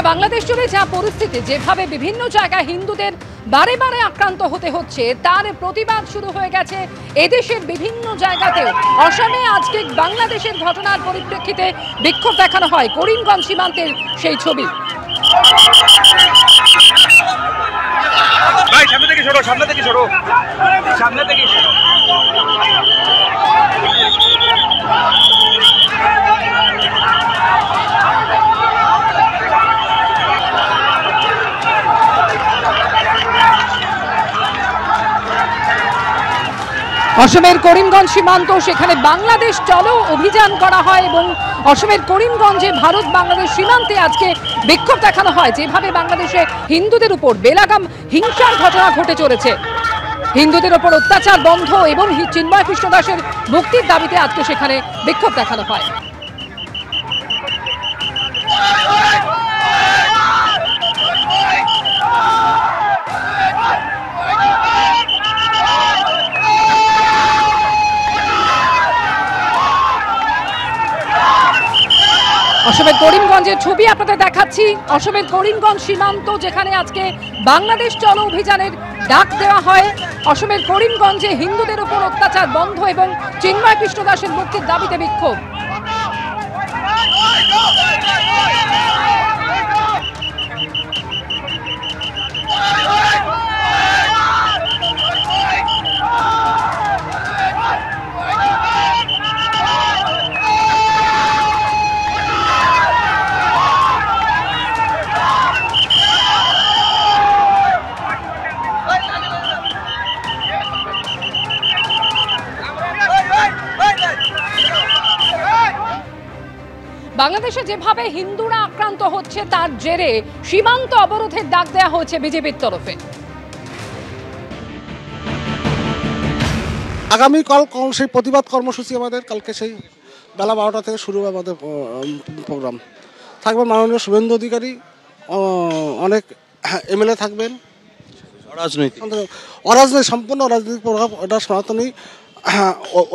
বাংলাদেশ জুড়ে যা পরিস্থিতি, যেভাবে বিভিন্ন জায়গায় হিন্দুদের বারে বারে আক্রান্ত হতে হচ্ছে, তার প্রতিবাদ শুরু হয়ে গেছে এদেশের বিভিন্ন জায়গাতেও। অসমে আজকে বাংলাদেশের ঘটনার পরিপ্রেক্ষিতে বিক্ষোভ দেখানো হয় করিমগঞ্জ সীমান্তের সেই ছবি। ভাই সামনে থেকে সরো, সামনে থেকে সরো, সামনে থেকে সরো। অসমের করিমগঞ্জ সীমান্ত, সেখানে বাংলাদেশ চলো অভিযান করা হয় এবং অসমের করিমগঞ্জে ভারত বাংলাদেশ সীমান্তে আজকে বিক্ষোভ দেখানো হয়। যেভাবে বাংলাদেশে হিন্দুদের উপর বেলাগাম হিংসার ঘটনা ঘটে চলেছে, হিন্দুদের উপর অত্যাচার বন্ধ এবং চিন্ময় কৃষ্ণ দাসের মুক্তির দাবিতে আজকে সেখানে বিক্ষোভ দেখানো হয়। অসমের করিমগঞ্জের ছবি আপনাদের দেখাচ্ছি। অসমের করিমগঞ্জ সীমান্ত, যেখানে আজকে বাংলাদেশ চলো অভিযানের ডাক দেওয়া হয়। অসমের করিমগঞ্জে হিন্দুদের উপর অত্যাচার বন্ধ এবং চিন্ময় কৃষ্ণ দাসের মুক্তির দাবিতে বিক্ষোভ। বাংলাদেশে যেভাবে হিন্দুরা আক্রান্ত হচ্ছে, তার জেরে সীমান্ত অবরোধের ডাক দেওয়া হয়েছে বিজেপির তরফে। আগামীকাল সেই প্রতিবাদ কর্মসূচি আমাদের, কালকে সেই বেলা 12টা থেকে শুরু হবে আমাদের প্রোগ্রাম। থাকবে মাননীয় শুভেন্দু অধিকারী, অনেক এমএলএ থাকবেন। অরাজনৈতিক, সম্পূর্ণ অরাজনৈতিক প্রোগ্রাম। এটা সনাতনী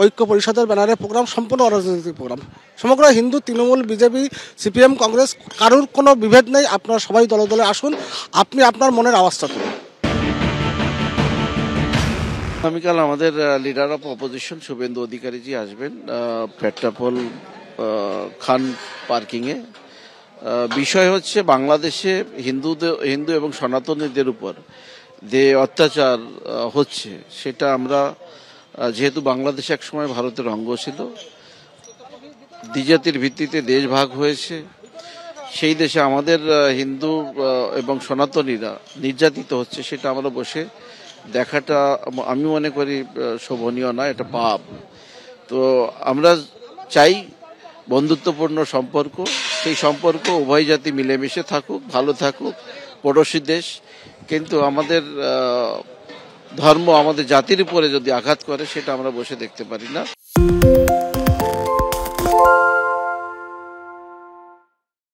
ঐক্য পরিষদের ব্যানারে প্রোগ্রাম, সম্পূর্ণ অরাজনৈতিক প্রোগ্রাম। সমগ্র হিন্দু, তৃণমূল, বিজেপি, সিপিএম, কংগ্রেস, কারোর কোনো বিভেদ নেই। আপনারা সবাই দলে দলে আসুন, আপনি আপনার মনের আওয়াজটা তুলুন। আগামীকাল আমাদের লিডার অফ অপোজিশন শুভেন্দু অধিকারীজি আসবেন পেট্রাপোল খান পার্কিংয়ে। বিষয় হচ্ছে বাংলাদেশে হিন্দু এবং সনাতনীদের উপর যে অত্যাচার হচ্ছে, সেটা আমরা, যেহেতু বাংলাদেশ একসময় ভারতের অঙ্গ ছিল, দ্বিজাতির ভিত্তিতে দেশ ভাগ হয়েছে, সেই দেশে আমাদের হিন্দু এবং সনাতনীরা নির্যাতিত হচ্ছে, সেটা আমরা বসে দেখাটা আমি মনে করি শোভনীয় না, এটা পাপ। তো আমরা চাই বন্ধুত্বপূর্ণ সম্পর্ক, সেই সম্পর্ক উভয় জাতি মিলেমিশে থাকুক, ভালো থাকুক, পড়োশী দেশ। কিন্তু আমাদের ধর্ম আমাদের জাতির উপরে যদি আঘাত করে, সেটা আমরা বসে দেখতে পারি না।